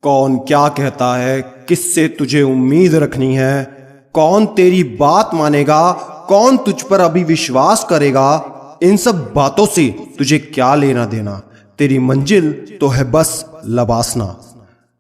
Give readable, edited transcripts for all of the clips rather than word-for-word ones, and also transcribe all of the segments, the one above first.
कौन क्या कहता है, किससे तुझे उम्मीद रखनी है, कौन तेरी बात मानेगा, कौन तुझ पर अभी विश्वास करेगा, इन सब बातों से तुझे क्या लेना देना। तेरी मंजिल तो है बस लबासना।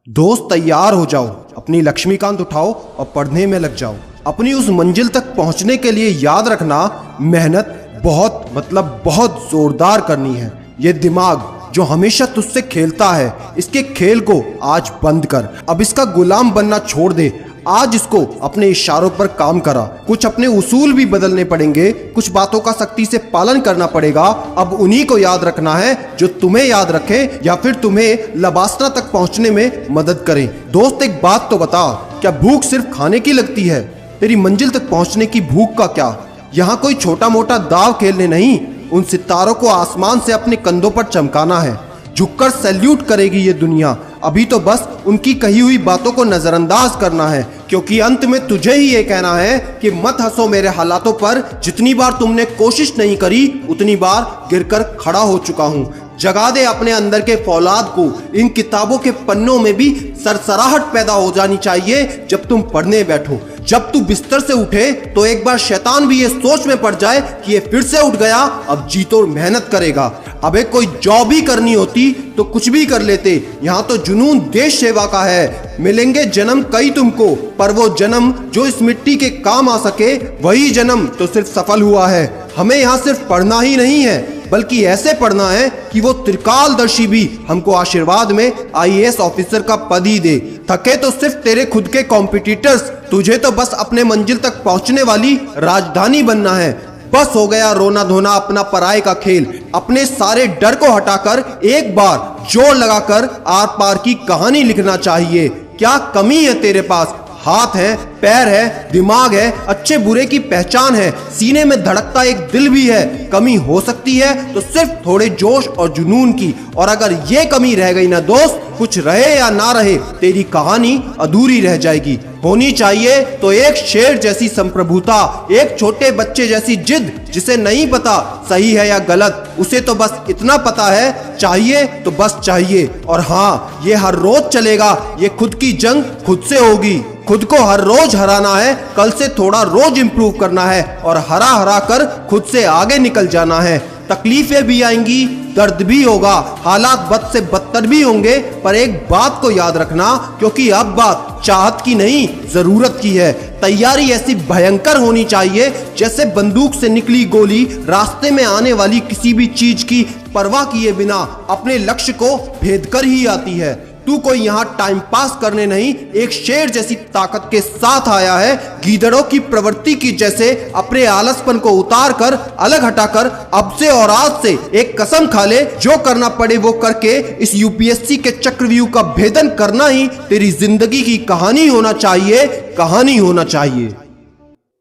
दोस्त तैयार हो जाओ, अपनी लक्ष्मीकांत उठाओ और पढ़ने में लग जाओ। अपनी उस मंजिल तक पहुंचने के लिए याद रखना, मेहनत बहुत जोरदार करनी है। ये दिमाग जो हमेशा तुझसे खेलता है, इसके खेल को आज बंद कर। अब इसका गुलाम बनना छोड़ दे। आज इसको अपने इशारों पर काम करा। कुछ अपने उसूल भी बदलने पड़ेंगे, कुछ बातों का सख्ती से पालन करना पड़ेगा। अब उन्हीं को याद रखना है जो तुम्हें याद रखे या फिर तुम्हें लबासना तक पहुंचने में मदद करें। दोस्त एक बात तो बता, क्या भूख सिर्फ खाने की लगती है? तेरी मंजिल तक पहुंचने की भूख का क्या? यहाँ कोई छोटा मोटा दाव खेलने नहीं, उन सितारों को आसमान से अपने कंधों पर चमकाना है। झुककर सैल्यूट करेगी ये दुनिया। अभी तो बस उनकी कही हुई बातों को नजरअंदाज करना है, क्योंकि अंत में तुझे ही ये कहना है कि मत हंसो मेरे हालातों पर। जितनी बार तुमने कोशिश नहीं करी, उतनी बार गिरकर खड़ा हो चुका हूँ। जगा दे अपने अंदर के फौलाद को। इन किताबों के पन्नों में भी सरसराहट पैदा हो जानी चाहिए जब तुम पढ़ने बैठो। जब तू बिस्तर से उठे तो एक बार शैतान भी ये सोच में पड़ जाए कि ये फिर से उठ गया, अब जी तोड़ मेहनत करेगा। अबे कोई जॉब ही करनी होती तो कुछ भी कर लेते। यहाँ तो जुनून देश सेवा का है। मिलेंगे जन्म कई तुमको, पर वो जन्म जो इस मिट्टी के काम आ सके, वही जन्म तो सिर्फ सफल हुआ है। हमें यहाँ सिर्फ पढ़ना ही नहीं है, बल्कि ऐसे पढ़ना है कि वो त्रिकालदर्शी भी हमको आशीर्वाद में IAS ऑफिसर का पद ही दे। थके तो सिर्फ तेरे खुद के कॉम्पिटिटर्स, तुझे तो बस अपने मंजिल तक पहुंचने वाली राजधानी बनना है। बस हो गया रोना धोना अपना पराये का खेल। अपने सारे डर को हटाकर एक बार जोर लगाकर आर पार की कहानी लिखना चाहिए। क्या कमी है तेरे पास? हाथ है, पैर है, दिमाग है, अच्छे बुरे की पहचान है, सीने में धड़कता एक दिल भी है। कमी हो सकती है तो सिर्फ थोड़े जोश और जुनून की। और अगर ये कमी रह गई ना दोस्त, कुछ रहे या ना रहे, तेरी कहानी अधूरी रह जाएगी। होनी चाहिए तो एक शेर जैसी संप्रभुता, एक छोटे बच्चे जैसी जिद, जिसे नहीं पता सही है या गलत, उसे तो बस इतना पता है, चाहिए तो बस चाहिए। और हाँ, ये हर रोज चलेगा। ये खुद की जंग खुद से होगी। खुद को हर रोज हराना है, कल से थोड़ा रोज इंप्रूव करना है और हरा हरा कर खुद से आगे निकल जाना है। तकलीफें भी आएंगी, दर्द भी होगा, हालात बद से बदतर भी होंगे, पर एक बात को याद रखना, क्योंकि अब बात चाहत की नहीं, जरूरत की है। तैयारी ऐसी भयंकर होनी चाहिए जैसे बंदूक से निकली गोली रास्ते में आने वाली किसी भी चीज की परवाह किए बिना अपने लक्ष्य को भेद कर ही आती है। तू कोई यहाँ टाइम पास करने नहीं, एक शेर जैसी ताकत के साथ आया है। गीदड़ों की प्रवृत्ति की जैसे अपने आलसपन को उतार कर, अलग हटाकर अब से और आज से एक कसम खा ले, जो करना पड़े वो करके इस UPSC के चक्रव्यूह का भेदन करना ही तेरी जिंदगी की कहानी होना चाहिए, कहानी होना चाहिए।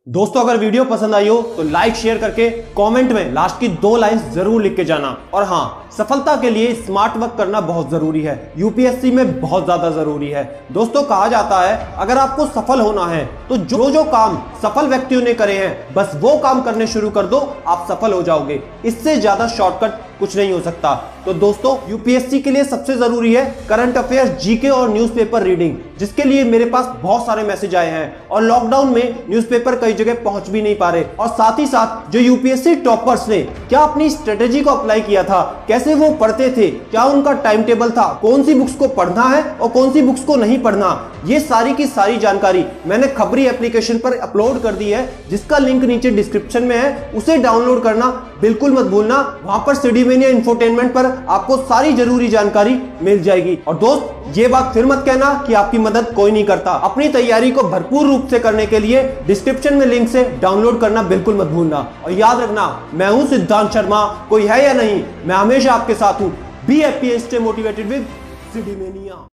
दोस्तों, अगर वीडियो पसंद आई हो तो लाइक शेयर करके कमेंट में लास्ट की 2 लाइंस जरूर लिख के जाना। और हाँ, सफलता के लिए स्मार्ट वर्क करना बहुत जरूरी है, UPSC में बहुत ज्यादा जरूरी है। दोस्तों, कहा जाता है अगर आपको सफल होना है तो जो जो काम सफल व्यक्तियों ने करे हैं, बस वो काम करने शुरू कर दो, आप सफल हो जाओगे। इससे ज्यादा शॉर्टकट कुछ नहीं हो सकता। तो दोस्तों, UPSC के लिए सबसे जरूरी है करंट अफेयर्स, GK और न्यूज़पेपर रीडिंग, जिसके लिए मेरे पास बहुत सारे मैसेज आए हैं। और लॉकडाउन में न्यूज़पेपर कई जगह पहुंच भी नहीं पा रहे। और साथ ही साथ जो UPSC टॉपर्स ने क्या अपनी स्ट्रेटेजी को अप्लाई किया था, कैसे वो पढ़ते थे, क्या उनका टाइम टेबल था, कौन सी बुक्स को पढ़ना है और कौन सी बुक्स को नहीं पढ़ना, ये सारी की सारी जानकारी मैंने खबरी एप्लीकेशन पर अपलोड कर दी है, जिसका लिंक नीचे डिस्क्रिप्शन में है। उसे डाउनलोड करना बिल्कुल मत भूलना। वहां पर सिडीमेनिया इंफोटेनमेंट पर आपको सारी जरूरी जानकारी मिल जाएगी। और दोस्त, ये बात फिर मत कहना कि आपकी मदद कोई नहीं करता। अपनी तैयारी को भरपूर रूप से करने के लिए डिस्क्रिप्शन में लिंक से डाउनलोड करना बिल्कुल मत भूलना। और याद रखना, मैं हूं सिद्धांत शर्मा, कोई है या नहीं, मैं हमेशा आपके साथ हूं। Be happy, stay motivated with सिडीमेनिया।